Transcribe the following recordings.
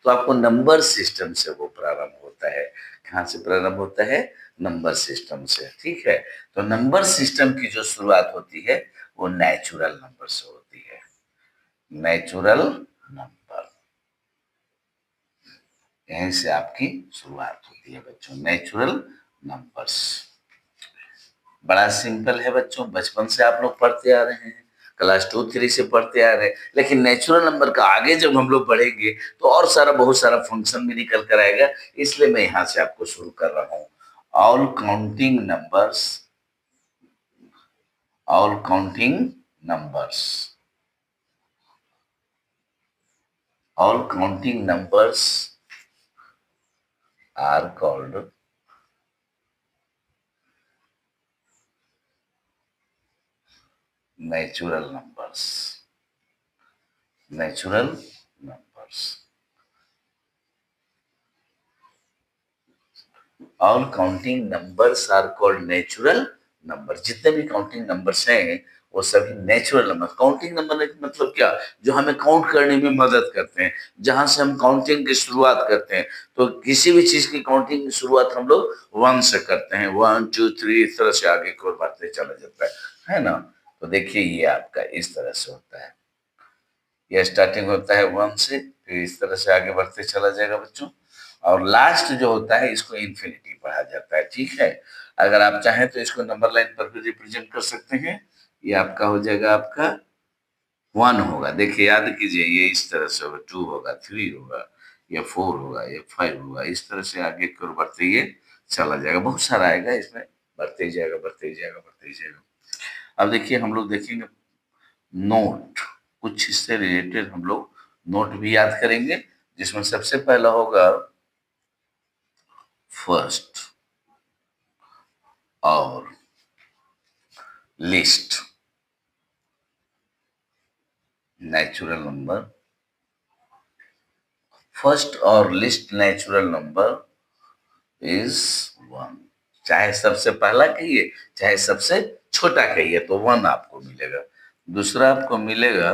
तो आपको number system से वो प्रारंभ होता है। कहाँ से प्रारंभ होता है? नंबर सिस्टम से, ठीक है। तो नंबर सिस्टम की जो शुरुआत होती है वो नेचुरल नंबर से होती है। नेचुरल नंबर, यहीं से आपकी शुरुआत होती है बच्चों, नेचुरल नंबर्स। बड़ा सिंपल है बच्चों, बचपन से आप लोग पढ़ते आ रहे हैं, क्लास 2-3 से पढ़ते आ रहे हैं, लेकिन नेचुरल नंबर का आगे जब हम लोग बढ़ेंगे तो और सारा बहुत सारा फंक्शन भी निकल कर आएगा, इसलिए मैं यहाँ से आपको शुरू कर रहा हूँ। All counting numbers, all counting numbers, all counting numbers are called natural numbers, natural numbers, all counting numbers are called natural number। जितने भी काउंटिंग नंबर्स हैं वो सभी नेचुरल नंबर। काउंटिंग नंबर मतलब क्या? जो हमें काउंट करने में मदद करते हैं, जहां से हम काउंटिंग की शुरुआत करते हैं। तो किसी भी चीज की काउंटिंग की शुरुआत हम लोग 1 से करते हैं, 1 2 3 इस तरह से आगे की ओर बढ़ते चला जाता है ना। तो देखिए ये आपका इस तरह से होता है, यह स्टार्टिंग होता है 1 से, फिर इस तरह से आगे बढ़ते चला जाएगा बच्चों, और लास्ट जो होता है इसको इन्फिनिटी पढ़ा जाता है, ठीक है। अगर आप चाहें तो इसको नंबर लाइन पर भी रिप्रेजेंट कर सकते हैं। ये आपका हो जाएगा, आपका 1 होगा, देखिए याद कीजिए, ये इस तरह से होगा, 2 होगा, 3 होगा, ये 4 होगा, ये 5 होगा, इस तरह से आगे की ओर बढ़ते ये चला जाएगा। बहुत सारा आएगा इसमें, बढ़ते ही जाएगा, बढ़ते ही जाएगा, बढ़ते ही जाएगा। अब देखिए हम लोग देखेंगे नोट, कुछ इससे रिलेटेड हम लोग नोट भी याद करेंगे, जिसमें सबसे पहला होगा फर्स्ट और लिस्ट, नेचुरल नंबर। फर्स्ट और लिस्ट नेचुरल नंबर इज 1। चाहे सबसे पहला कहिए चाहे सबसे छोटा कहिए तो 1 आपको मिलेगा। दूसरा आपको मिलेगा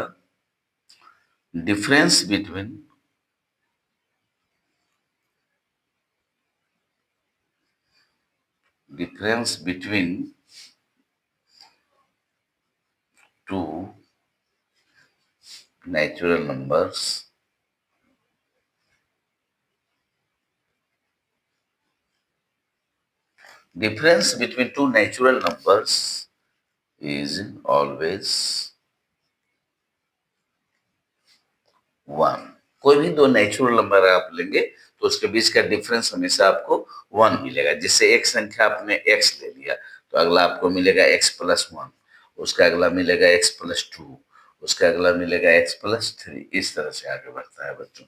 difference between, difference between two natural numbers, difference between two natural numbers is always 1। कोई भी दो नेचुरल नंबर आप लेंगे तो उसके बीच का डिफरेंस हमेशा आपको 1 मिलेगा। जिससे एक संख्या आपने x ले लिया तो अगला आपको मिलेगा x+1, उसका अगला मिलेगा x+2, उसका अगला मिलेगा x+3, इस तरह से आगे बढ़ता है बच्चों।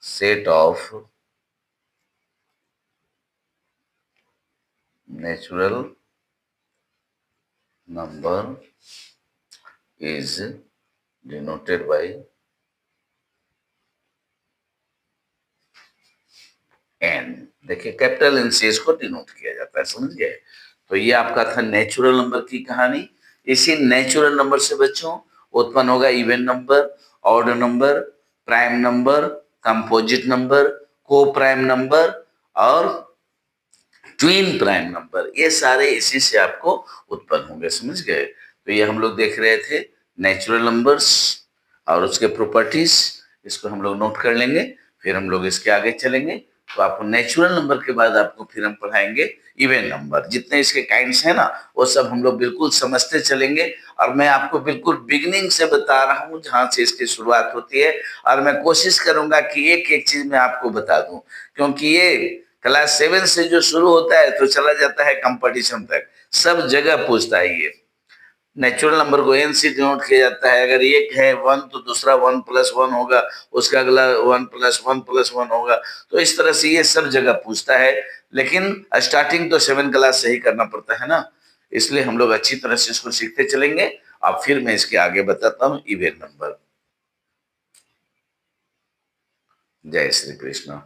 Set of natural number is denoted by n। देखिए कैपिटल एन से इसको डिनोट किया जाता है, समझ गए। तो ये आपका था नेचुरल नंबर की कहानी। इसी नेचुरल नंबर से बच्चों उत्पन्न होगा even number, odd number, prime number, composite number, को प्राइम नंबर और ट्विन प्राइम नंबर। ये सारे इसी से आपको उत्पन्न होंगे, समझ गए। तो ये हम लोग देख रहे थे नेचुरल नंबर्स और उसके प्रॉपर्टीज, इसको हम लोग नोट कर लेंगे, फिर हम लोग इसके आगे चलेंगे। तो आपको नेचुरल नंबर के बाद आपको फिर हम पढ़ाएंगे इवन नंबर। जितने इसके काइंड्स हैं ना वो सब हम लोग बिल्कुल समझते चलेंगे, और मैं आपको बिल्कुल बिगिनिंग से बता रहा हूँ जहाँ से इसकी शुरुआत होती है, और मैं कोशिश करूंगा कि एक एक चीज मैं आपको बता दूं, क्योंकि ये क्लास 7 से जो शुरू होता है तो चला जाता है कंपटीशन तक, सब जगह पूछता है ये। नेचुरल नंबर को एन से डिनोट किया जाता है। अगर एक है 1 तो दूसरा 1+1 होगा, उसका अगला 1+1+1 होगा। तो इस तरह से ये सब जगह पूछता है, लेकिन स्टार्टिंग तो 7 क्लास से ही करना पड़ता है ना, इसलिए हम लोग अच्छी तरह से इसको सीखते चलेंगे। अब फिर मैं इसके आगे बताता हूँ इवन नंबर। जय श्री कृष्ण।